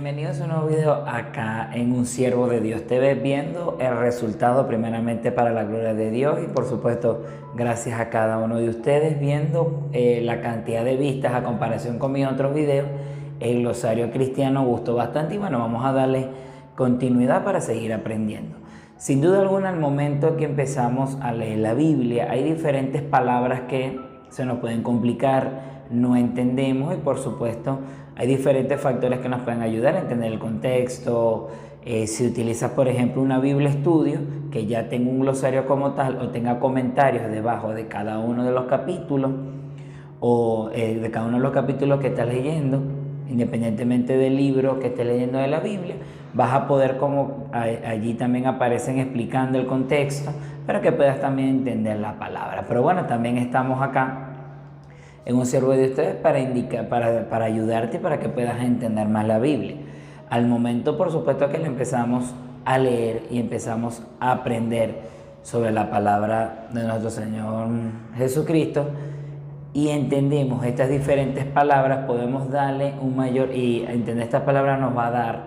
bienvenidos a un nuevo video acá en Un Siervo de Dios TV, viendo el resultado primeramente para la gloria de Dios y por supuesto gracias a cada uno de ustedes viendo la cantidad de vistas a comparación con mis otros videos. El glosario cristiano gustó bastante y bueno, vamos a darle continuidad para seguir aprendiendo. Sin duda alguna, al momento que empezamos a leer la Biblia hay diferentes palabras que se nos pueden complicar, no entendemos y por supuesto hay diferentes factores que nos pueden ayudar a entender el contexto. Si utilizas por ejemplo una Biblia Estudio que ya tenga un glosario como tal o tenga comentarios debajo de cada uno de los capítulos o de cada uno de los capítulos que estás leyendo, independientemente del libro que estés leyendo de la Biblia, vas a poder, como allí también aparecen explicando el contexto, para que puedas también entender la palabra. Pero bueno, también estamos acá en Un Siervo de ustedes para ayudarte y para que puedas entender más la Biblia. Al momento, por supuesto, que le empezamos a leer y empezamos a aprender sobre la palabra de nuestro Señor Jesucristo y entendemos estas diferentes palabras, podemos darle un mayor, y entender estas palabras nos va a dar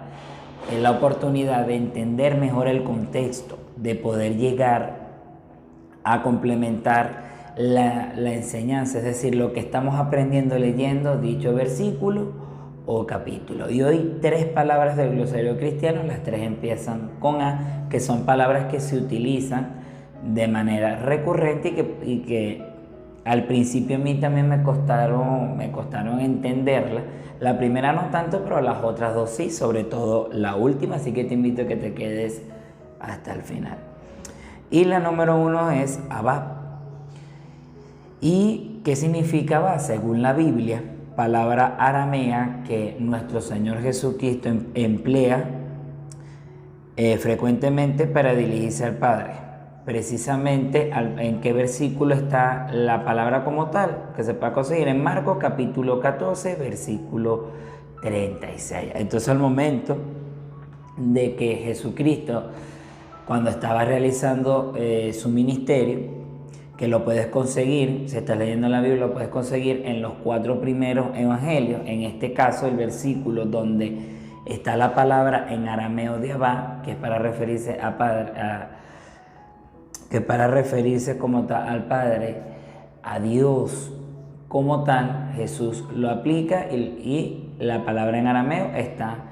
la oportunidad de entender mejor el contexto, de poder llegar a complementar la enseñanza, es decir, lo que estamos aprendiendo leyendo dicho versículo o capítulo. Y hoy tres palabras del glosario cristiano, las tres empiezan con A, que son palabras que se utilizan de manera recurrente y que al principio a mí también me costaron entenderla. La primera no tanto, pero las otras dos sí, sobre todo la última, así que te invito a que te quedes hasta el final. Y la número uno es Abba. ¿Y qué significa Abba? Según la Biblia, palabra aramea que nuestro Señor Jesucristo emplea frecuentemente para dirigirse al Padre. Precisamente en qué versículo está la palabra como tal, que se puede conseguir en Marcos capítulo 14, versículo 36. Entonces, al momento de que Jesucristo, cuando estaba realizando su ministerio, que lo puedes conseguir, si estás leyendo la Biblia, lo puedes conseguir en los 4 primeros evangelios. En este caso, el versículo donde está la palabra en arameo de Abba, que es para referirse a Padre, como tal al Padre, a Dios como tal, Jesús lo aplica y la palabra en arameo está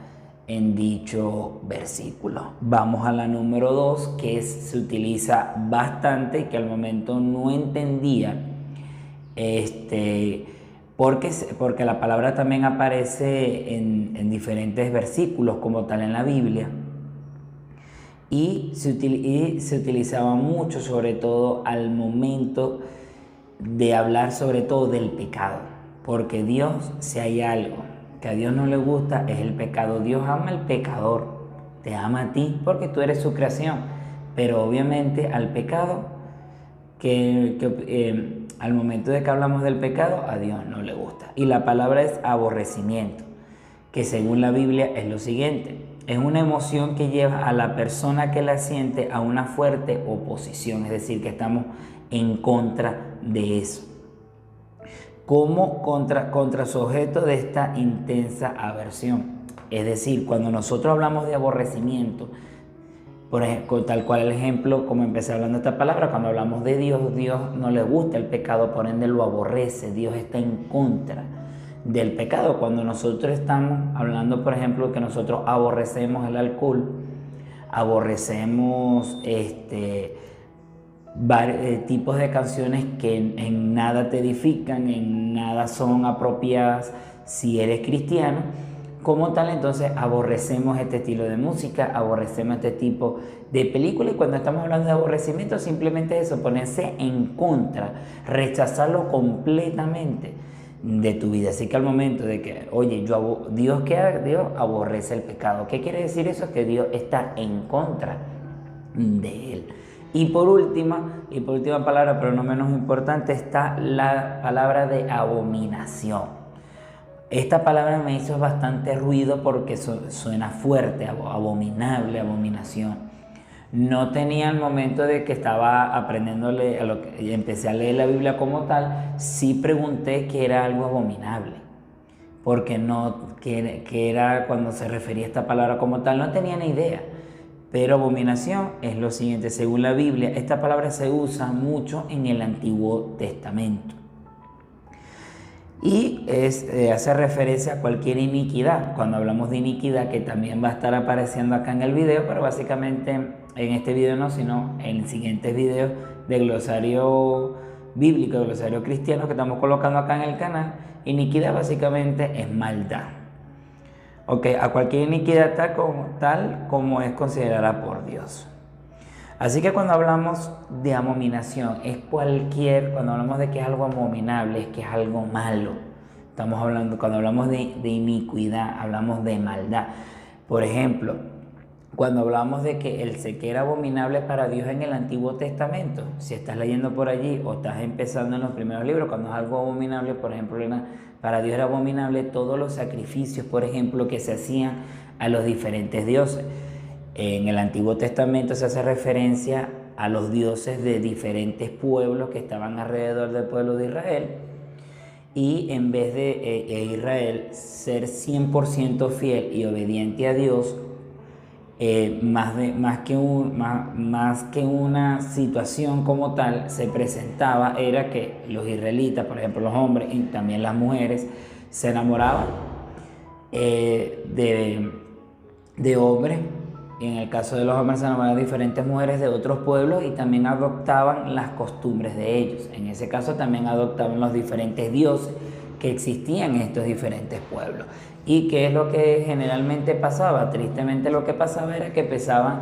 en dicho versículo. Vamos a la número 2, que se utiliza bastante y que al momento no entendía, porque la palabra también aparece en diferentes versículos como tal en la Biblia y se utilizaba mucho, sobre todo al momento de hablar sobre todo del pecado, porque Dios, si hay algo que a Dios no le gusta, es el pecado. Dios ama al pecador, te ama a ti porque tú eres su creación, pero obviamente al pecado, al momento de que hablamos del pecado, a Dios no le gusta. Y la palabra es aborrecimiento, que según la Biblia es lo siguiente: es una emoción que lleva a la persona que la siente a una fuerte oposición, es decir, que estamos en contra de eso, como contra su objeto de esta intensa aversión. Es decir, cuando nosotros hablamos de aborrecimiento, por ejemplo, tal cual el ejemplo, como empecé hablando de esta palabra, cuando hablamos de Dios, Dios no le gusta el pecado, por ende lo aborrece, Dios está en contra del pecado. Cuando nosotros estamos hablando, por ejemplo, que nosotros aborrecemos el alcohol, aborrecemos tipos de canciones que en nada te edifican, en nada son apropiadas si eres cristiano, como tal, entonces aborrecemos este estilo de música, aborrecemos este tipo de película. Y cuando estamos hablando de aborrecimiento, simplemente es eso, ponerse en contra, rechazarlo completamente de tu vida. Así que al momento de que, oye, Dios aborrece el pecado. ¿Qué quiere decir eso? Que Dios está en contra de él. Y por última palabra, pero no menos importante, está la palabra de abominación. Esta palabra me hizo bastante ruido porque suena fuerte, abominable, abominación. No tenía el momento de que estaba aprendiéndole y empecé a leer la Biblia como tal, sí pregunté qué era algo abominable. porque que era cuando se refería a esta palabra como tal, no tenía ni idea. Pero abominación es lo siguiente, según la Biblia, esta palabra se usa mucho en el Antiguo Testamento. Y hace referencia a cualquier iniquidad. Cuando hablamos de iniquidad, que también va a estar apareciendo acá en el video, pero básicamente en este video no, sino en siguientes videos de glosario bíblico, de glosario cristiano que estamos colocando acá en el canal, iniquidad básicamente es maldad. Ok, a cualquier iniquidad tal como es considerada por Dios. Así que cuando hablamos de abominación, cuando hablamos de que es algo abominable, es que es algo malo. Estamos hablando, cuando hablamos de iniquidad, hablamos de maldad. Por ejemplo, cuando hablamos de que el que era abominable para Dios en el Antiguo Testamento, si estás leyendo por allí o estás empezando en los primeros libros, cuando es algo abominable, por ejemplo, para Dios era abominable todos los sacrificios, por ejemplo, que se hacían a los diferentes dioses. En el Antiguo Testamento se hace referencia a los dioses de diferentes pueblos que estaban alrededor del pueblo de Israel, y en vez de Israel ser 100% fiel y obediente a Dios, más que una situación como tal se presentaba, era que los israelitas, por ejemplo los hombres y también las mujeres, se enamoraban de hombres. Y en el caso de los hombres se enamoraban de diferentes mujeres de otros pueblos y también adoptaban las costumbres de ellos. En ese caso también adoptaban los diferentes dioses que existían en estos diferentes pueblos. ¿Y qué es lo que generalmente pasaba? Tristemente lo que pasaba era que empezaban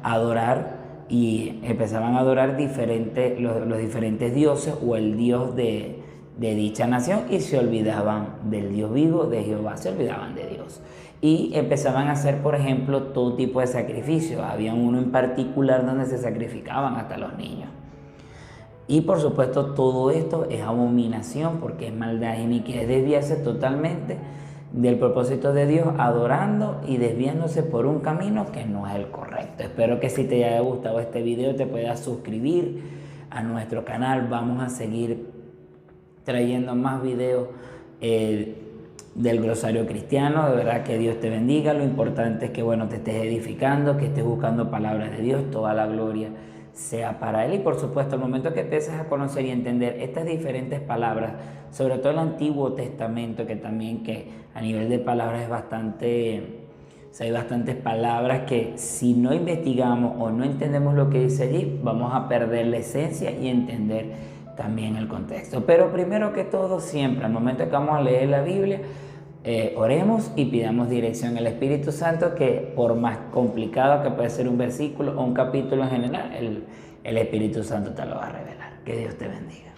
a adorar los diferentes dioses o el dios de dicha nación, y se olvidaban del Dios vivo, de Jehová, se olvidaban de Dios. Y empezaban a hacer, por ejemplo, todo tipo de sacrificios. Había uno en particular donde se sacrificaban hasta los niños. Y por supuesto todo esto es abominación, porque es maldad y iniquidad, es desviarse totalmente del propósito de Dios, adorando y desviándose por un camino que no es el correcto. Espero que si te haya gustado este video te puedas suscribir a nuestro canal. Vamos a seguir trayendo más videos del glosario cristiano. De verdad que Dios te bendiga. Lo importante es que te estés edificando, que estés buscando palabras de Dios. Toda la gloria sea para Él. Y por supuesto, al momento que empieces a conocer y entender estas diferentes palabras, sobre todo el Antiguo Testamento, que a nivel de palabras hay bastantes palabras que si no investigamos o no entendemos lo que dice allí, vamos a perder la esencia y entender también el contexto. Pero primero que todo, siempre al momento que vamos a leer la Biblia, oremos y pidamos dirección al Espíritu Santo, que por más complicado que puede ser un versículo o un capítulo en general, el Espíritu Santo te lo va a revelar. Que Dios te bendiga.